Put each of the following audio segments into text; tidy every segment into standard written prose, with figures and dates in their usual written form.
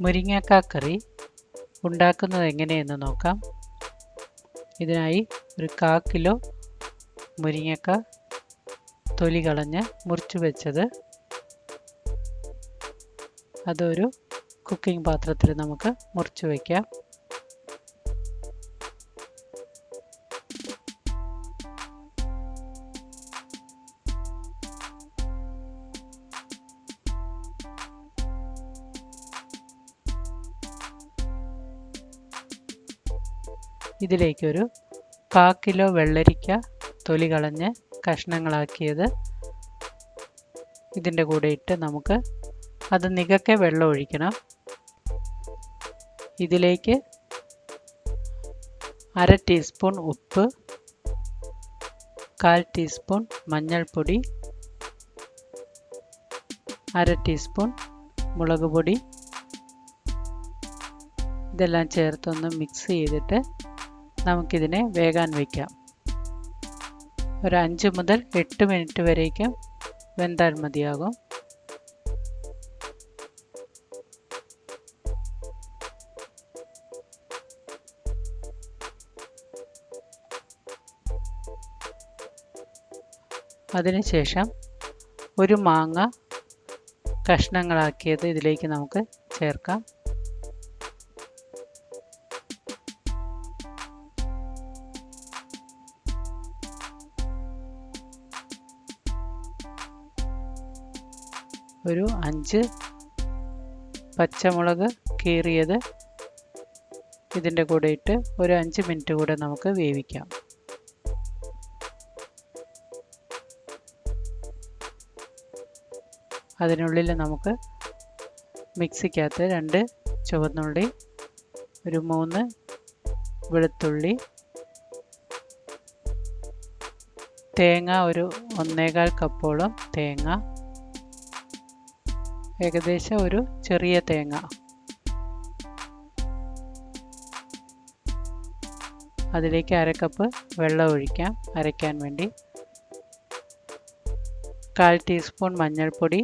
മുരിങ്ങക്ക കറി ഉണ്ടാക്കുന്നത് എങ്ങനെയെന്ന് നോക്കാം. ഇതിനായി ഒരു 1/4 കിലോ മുരിങ്ങക്ക തൊലി കളഞ്ഞ് മുറിച്ച് വെച്ചത് അതൊരു കുക്കിംഗ് പാത്രത്തിൽ നമുക്ക് മുറിച്ച് വയ്ക്കാം. ഇതിലേക്കൊരു 1/4 കിലോ വെള്ളരിക്ക തൊലി കളഞ്ഞ് കഷ്ണങ്ങളാക്കിയത് ഇതിൻ്റെ കൂടെ ഇട്ട് നമുക്ക് അത് നികക്കെ വെള്ളം ഒഴിക്കണം. ഇതിലേക്ക് 1/2 ടീസ്പൂൺ ഉപ്പ്, 1/4 ടീസ്പൂൺ മഞ്ഞൾപ്പൊടി, 1/2 ടീസ്പൂൺ മുളക് പൊടി ഇതെല്ലാം ചേർത്തൊന്ന് മിക്സ് ചെയ്തിട്ട് നമുക്കിതിനെ വേകാൻ വയ്ക്കാം. ഒരു 5 മുതൽ 8 മിനിറ്റ് വരേക്കും വെന്താൽ മതിയാകും. അതിനുശേഷം ഒരു മാങ്ങ കഷ്ണങ്ങളാക്കിയത് ഇതിലേക്ക് നമുക്ക് ചേർക്കാം. ഒരു 5 പച്ചമുളക് കീറിയത് ഇതിൻ്റെ കൂടെ ഇട്ട് ഒരു 5 മിനിറ്റ് കൂടെ നമുക്ക് വേവിക്കാം. അതിനുള്ളിൽ നമുക്ക് മിക്സിക്കകത്ത് 2 ചുവന്നുള്ളി, ഒരു 3 വെളുത്തുള്ളി, തേങ്ങ ഒരു 1/4 കപ്പോളം തേങ്ങ, ഏകദേശം ഒരു ചെറിയ തേങ്ങ, അതിലേക്ക് 1/2 കപ്പ് വെള്ളം ഒഴിക്കാം അരയ്ക്കാൻ വേണ്ടി. 1/4 ടീസ്പൂൺ മഞ്ഞൾപ്പൊടി,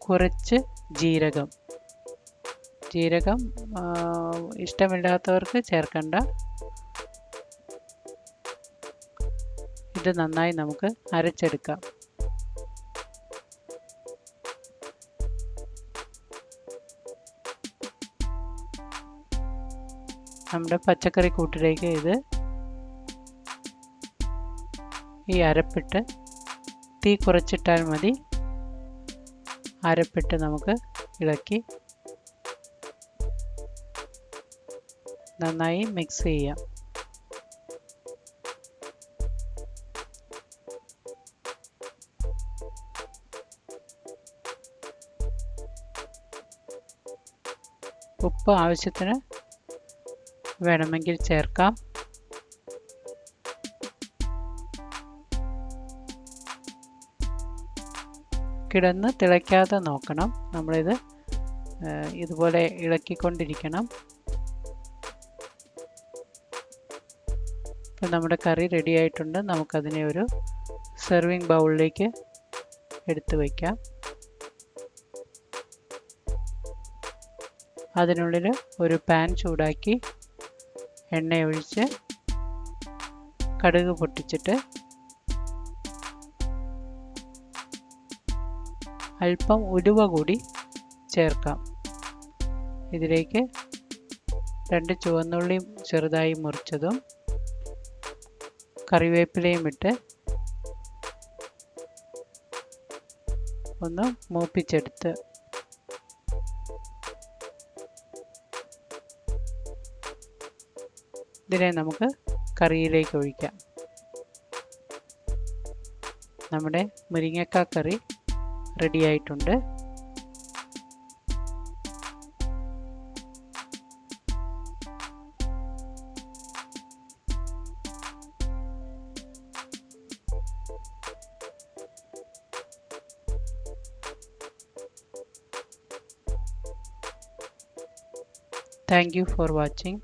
കുറച്ച് ജീരകം ഇഷ്ടമില്ലാത്തവർക്ക് ചേർക്കണ്ട. ഇത് നന്നായി നമുക്ക് അരച്ചെടുക്കാം. നമ്മുടെ പച്ചക്കറി കൂട്ടിലേക്ക് ഈ അരപ്പിട്ട് തീ കുറച്ചിട്ടാൽ മതി. അരപ്പിട്ട് നമുക്ക് ഇളക്കി നന്നായി മിക്സ് ചെയ്യാം. ഉപ്പ് ആവശ്യത്തിന് വേണമെങ്കിൽ ചേർക്കാം. കിടന്ന് തിളയ്ക്കാതെ നോക്കണം. നമ്മളിത് ഇതുപോലെ ഇളക്കിക്കൊണ്ടിരിക്കണം. ഇപ്പം നമ്മുടെ കറി റെഡി ആയിട്ടുണ്ട്. നമുക്കതിനെ ഒരു സെർവിങ് ബൗളിലേക്ക് എടുത്തു വയ്ക്കാം. അതിനുള്ളിൽ ഒരു പാൻ ചൂടാക്കി എണ്ണ ഒഴിച്ച് കടുക് പൊട്ടിച്ചിട്ട് അല്പം ഉലുവ കൂടി ചേർക്കാം. ഇതിലേക്ക് 2 ചുവന്നുള്ളി ചെറുതായി മുറിച്ചതും കറിവേപ്പിലയും ഇട്ട് ഒന്ന് മൂപ്പിച്ചെടുത്ത് ഇതിനെ നമുക്ക് കറിയിലേക്ക് ഒഴിക്കാം. നമ്മുടെ മുരിങ്ങക്ക കറി റെഡി ആയിട്ടുണ്ട്. Thank you for watching.